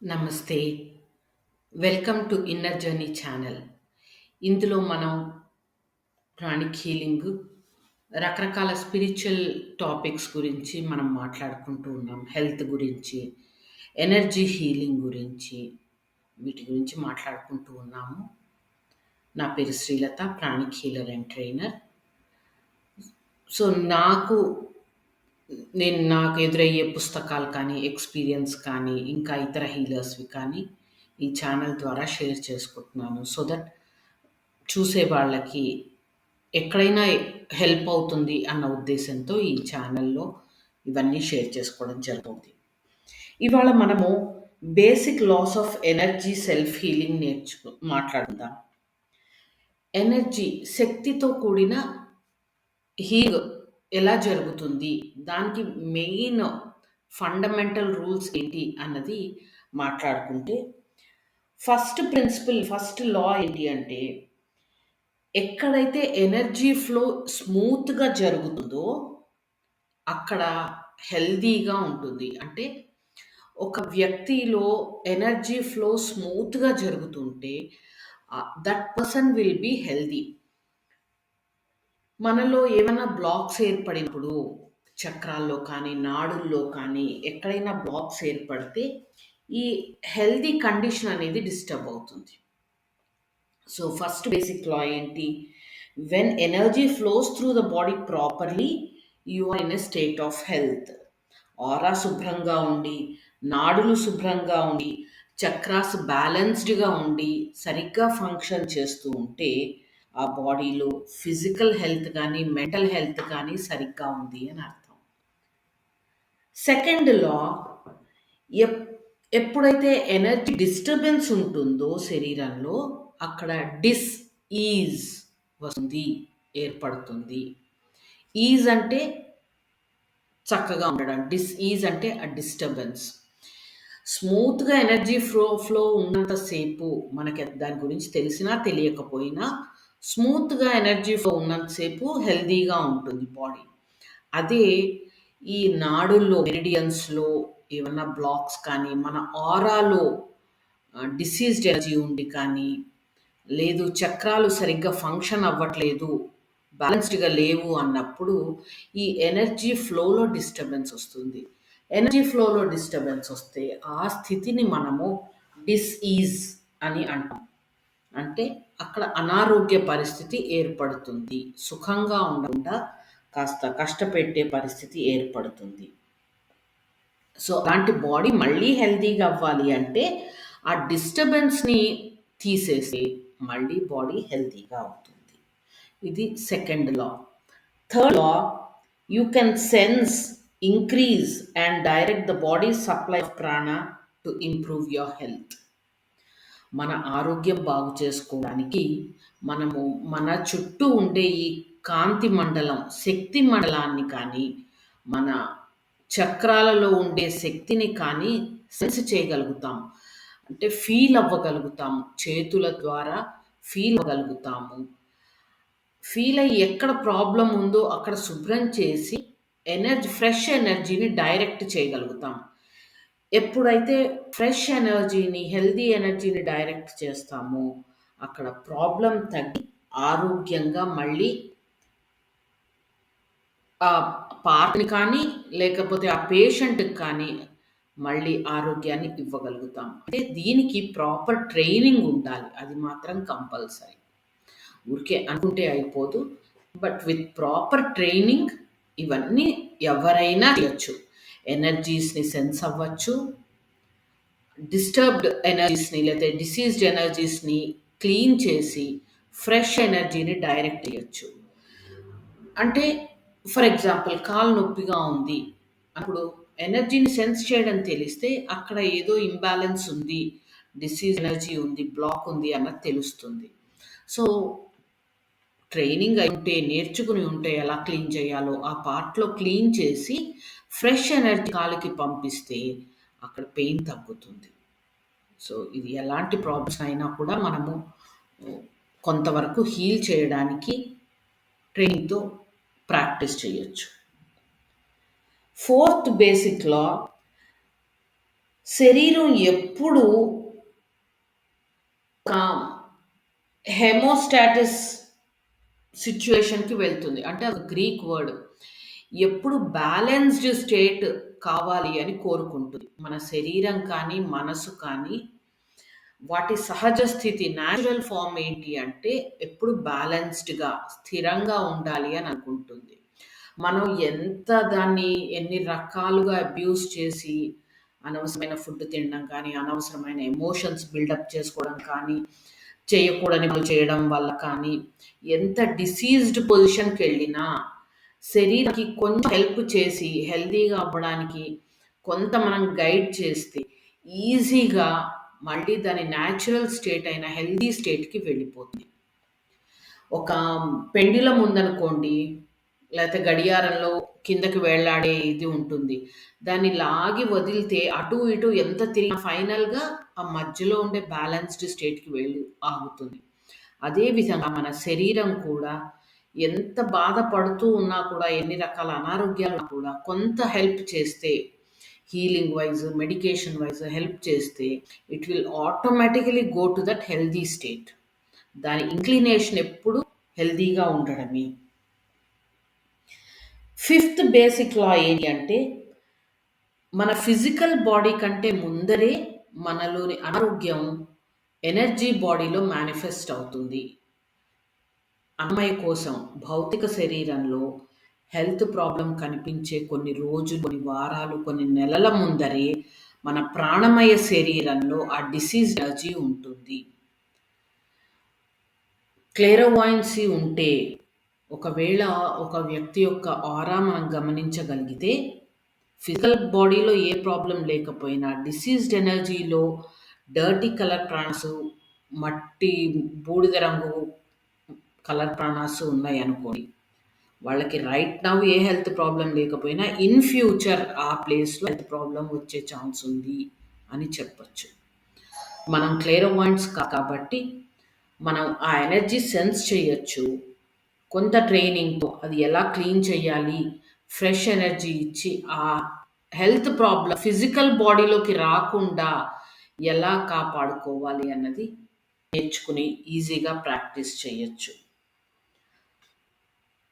నమస్తే. Welcome to inner journey channel. ఇందులో మనం ప్రాణిక్ హీలింగ్, రకరకాల స్పిరిచువల్ టాపిక్స్ గురించి మనం మాట్లాడుకుంటూ ఉన్నాం. హెల్త్ గురించి, ఎనర్జీ హీలింగ్ గురించి, వీటి గురించి మాట్లాడుకుంటూ ఉన్నాము. నా పేరు Srilatha, pranic healer and trainer. So, నాకు ఎదురయ్యే పుస్తకాలు కానీ, ఎక్స్‌పీరియన్స్ కానీ, ఇంకా ఇతర హీలర్స్‌వి కానీ ఈ ఛానల్ ద్వారా షేర్ చేసుకుంటున్నాను. సో దట్ చూసే వాళ్ళకి ఎక్కడైనా హెల్ప్ అవుతుంది అన్న ఉద్దేశంతో ఈ ఛానల్‌లో ఇవన్నీ షేర్ చేసుకోవడం జరుగుతుంది. ఇవాళ మనము basic laws of energy self healing మాట్లాడుకుందాం. ఎనర్జీ శక్తితో కూడిన హీల్ ఎలా జరుగుతుంది? దానికి మెయిన్ ఫండమెంటల్ రూల్స్ ఏంటి అన్నది మాట్లాడుకుంటే, ఫస్ట్ లా ఏంటి అంటే, ఎక్కడైతే ఎనర్జీ ఫ్లో స్మూత్‌గా జరుగుతుందో, అక్కడ హెల్తీగా ఉంటుంది. అంటే ఒక వ్యక్తిలో ఎనర్జీ ఫ్లో స్మూత్‌గా జరుగుతుంటే that person will be healthy. మనలో ఏమైనా బ్లాక్స్ ఏర్పడినప్పుడు చక్రాల్లో కానీ, నాడుల్లో కానీ ఎక్కడైనా బ్లాక్స్ ఏర్పడితే ఈ హెల్తీ కండిషన్ అనేది డిస్టర్బ్ అవుతుంది. సో, ఫస్ట్ బేసిక్ లా ఏంటి? When energy flows through the body properly, you are in a state of health. Aura శుభ్రంగా ఉండి, నాడులు శుభ్రంగా ఉండి, చక్రాస్ బ్యాలెన్స్డ్‌గా ఉండి, సరిగ్గా ఫంక్షన్ చేస్తూ ఉంటే, ఆ బాడీలో ఫిజికల్ హెల్త్ కానీ, మెంటల్ హెల్త్ కానీ సరిగ్గా ఉంది అని అర్థం. సెకండ్ లా, ఎప్ ఎప్పుడైతే ఎనర్జీ డిస్టర్బెన్స్ ఉంటుందో శరీరంలో, అక్కడ ఈజ్ వస్తుంది, ఏర్పడుతుంది. ఈజ్ అంటే చక్కగా ఉండడం, ఈజ్ అంటే ఆ డిస్టర్బెన్స్. స్మూత్‌గా ఎనర్జీ ఫ్లో ఉన్నంతసేపు మనకి దాని గురించి తెలిసినా తెలియకపోయినా స్మూత్‌గా ఎనర్జీ ఫ్లో ఉన్నంతసేపు హెల్తీగా ఉంటుంది బాడీ. అదే ఈ నాడుల్లో, మెరిడియన్స్‌లో ఏమన్నా బ్లాక్స్ కానీ, మన ఆరాలో డిసీజ్డ్ ఎనర్జీ ఉండి కానీ, లేదు చక్రాలు సరిగ్గా ఫంక్షన్ అవ్వట్లేదు, బ్యాలెన్స్డ్‌గా లేవు అన్నప్పుడు ఈ ఎనర్జీ ఫ్లోలో డిస్టర్బెన్స్ వస్తుంది. ఎనర్జీ ఫ్లోలో డిస్టర్బెన్స్ వస్తే ఆ స్థితిని మనము డిసీజ్ అని అంటాం. అంటే అక్కడ అనారోగ్య పరిస్థితి ఏర్పడుతుంది. సుఖంగా ఉండకుండా కాస్త కష్టపెట్టే పరిస్థితి ఏర్పడుతుంది. సో, అలాంటి బాడీ మళ్ళీ హెల్తీగా అవ్వాలి అంటే ఆ డిస్టర్బెన్స్‌ని తీసేసి మళ్ళీ బాడీ హెల్తీగా అవుతుంది. ఇది second law. Third law, you can sense, increase and direct the body supply of ప్రాణ టు ఇంప్రూవ్ యువర్ హెల్త్. మన ఆరోగ్యం బాగు చేసుకోవడానికి మనము మన చుట్టూ ఉండే ఈ కాంతి మండలం, శక్తి మండలాన్ని కానీ, మన చక్రాలలో ఉండే శక్తిని కానీ సెన్స్ చేయగలుగుతాం. అంటే ఫీల్ అవ్వగలుగుతాము. చేతుల ద్వారా ఫీల్ అవ్వగలుగుతాము. ఫీల్ అయ్యి ఎక్కడ ప్రాబ్లమ్ ఉందో అక్కడ శుభ్రం చేసి ఫ్రెష్ ఎనర్జీని డైరెక్ట్ చేయగలుగుతాం. ఎప్పుడైతే ఫ్రెష్ ఎనర్జీని, హెల్తీ ఎనర్జీని డైరెక్ట్ చేస్తామో, అక్కడ ప్రాబ్లమ్ తగ్గి ఆరోగ్యంగా మళ్ళీ ఆ పార్ట్‌ని కానీ, లేకపోతే ఆ పేషెంట్‌కి కానీ మళ్ళీ ఆరోగ్యాన్ని ఇవ్వగలుగుతాం. అంటే దీనికి ప్రాపర్ ట్రైనింగ్ ఉండాలి. అది మాత్రం కంపల్సరీ. ఊరికే అనుకుంటే అయిపోదు. బట్ విత్ ప్రాపర్ ట్రైనింగ్ ఇవన్నీ ఎవరైనా చేయొచ్చు. ఎనర్జీస్‌ని సెన్స్ అవ్వచ్చు. డిస్టర్బ్డ్ ఎనర్జీస్‌ని లేతే డిసీజ్డ్ ఎనర్జీస్‌ని క్లీన్ చేసి ఫ్రెష్ ఎనర్జీని డైరెక్ట్ చేయొచ్చు. అంటే ఫర్ ఎగ్జాంపుల్ కాలు నొప్పిగా ఉంది. అప్పుడు ఎనర్జీని సెన్స్ చేయడం తెలిస్తే అక్కడ ఏదో ఇంబాలెన్స్ ఉంది, డిసీజ్ ఎనర్జీ ఉంది, బ్లాక్ ఉంది అన్నది తెలుస్తుంది. సో, ట్రైనింగ్ అయి ఉంటే, నేర్చుకుని ఉంటే ఎలా క్లీన్ చేయాలో ఆ పార్ట్‌లో క్లీన్ చేసి ఫ్రెష్ ఎనర్జీ కాలికి పంపిస్తే అక్కడ పెయిన్ తగ్గుతుంది. సో, ఇది ఎలాంటి ప్రాబ్లమ్స్ అయినా కూడా మనము కొంతవరకు హీల్ చేయడానికి ట్రైనింగ్‌తో ప్రాక్టీస్ చేయొచ్చు. ఫోర్త్ బేసిక్ లా, శరీరం ఎప్పుడు ఒక హెమోస్టాటిస్ సిట్యుయేషన్‌కి వెళ్తుంది. అంటే అది గ్రీక్ వర్డ్. ఎప్పుడు బ్యాలెన్స్‌డ్ స్టేట్ కావాలి అని కోరుకుంటుంది. మన శరీరం కానీ, మనసు కానీ వాటి సహజ స్థితి న్యాచురల్ ఫార్మ్ ఏంటి అంటే ఎప్పుడు బ్యాలెన్స్డ్‌గా, స్థిరంగా ఉండాలి అని అనుకుంటుంది. మనం ఎంత దాన్ని ఎన్ని రకాలుగా అబ్యూజ్ చేసి అనవసరమైన ఫుడ్ తినడం కానీ, అనవసరమైన ఎమోషన్స్ బిల్డప్ చేసుకోవడం కానీ, చేయకూడని పనులు చేయడం వల్ల కానీ, ఎంత డిసీజ్డ్ పొజిషన్‌కెళ్ళినా శరీరానికి కొంచెం హెల్ప్ చేసి హెల్తీగా అవ్వడానికి కొంత మనం గైడ్ చేస్తే ఈజీగా మళ్ళీ దాని న్యాచురల్ స్టేట్ అయిన హెల్తీ స్టేట్‌కి వెళ్ళిపోతుంది. ఒక పెండ్యులమ్ ఉందనుకోండి, లేతే గడియారంలో కిందకి వేళ్ళాడే ఇది ఉంటుంది. దాన్ని లాగి వదిలితే అటు, ఇటు ఎంత తిరిగినా ఫైనల్‌గా ఆ మధ్యలో ఉండే బ్యాలెన్స్‌డ్ స్టేట్‌కి వెళ్ళి ఆగుతుంది. అదే విధంగా మన శరీరం కూడా ఎంత బాధపడుతూ ఉన్నా కూడా, ఎన్ని రకాల అనారోగ్యాలున్నా కూడా కొంత హెల్ప్ చేస్తే healing wise, medication wise help చేస్తే it will automatically go to that healthy state. దాని ఇంక్లినేషన్ ఎప్పుడు హెల్తీగా ఉండడమే. ఫిఫ్త్ బేసిక్ లా ఏంటి అంటే మన ఫిజికల్ బాడీ కంటే ముందరే మనలోని అనారోగ్యం ఎనర్జీ బాడీలో మేనిఫెస్ట్ అవుతుంది. అన్నమయ కోసం భౌతిక శరీరంలో హెల్త్ ప్రాబ్లం కనిపించే కొన్ని రోజులు, కొన్ని వారాలు, కొన్ని నెలల ముందరే మన ప్రాణమయ శరీరంలో ఆ డిసీజ్ ఎనర్జీ ఉంటుంది. క్లేరోవాయన్సీ ఉంటే ఒకవేళ ఒక వ్యక్తి యొక్క ఆరా మనం గమనించగలిగితే ఫిజికల్ బాడీలో ఏ ప్రాబ్లం లేకపోయినా డిసీజ్డ్ ఎనర్జీలో డర్టీ కలర్ ప్రాణాసు, మట్టి బూడిద రంగు కలర్ ప్రాణాసు ఉన్నాయి అనుకోండి, వాళ్ళకి రైట్ నౌ ఏ హెల్త్ ప్రాబ్లం లేకపోయినా ఇన్ ఫ్యూచర్ ఆ ప్లేస్లో హెల్త్ ప్రాబ్లం వచ్చే ఛాన్స్ ఉంది అని చెప్పొచ్చు. మనం క్లేరోవాయింట్స్ కాబట్టి మనం ఆ ఎనర్జీ సెన్స్ చేయొచ్చు. కొంత ట్రైనింగ్‌తో అది ఎలా క్లీన్ చేయాలి, ఫ్రెష్ ఎనర్జీ ఇచ్చి ఆ హెల్త్ ప్రాబ్లమ్ ఫిజికల్ బాడీలోకి రాకుండా ఎలా కాపాడుకోవాలి అన్నది నేర్చుకుని ఈజీగా ప్రాక్టీస్ చేయొచ్చు.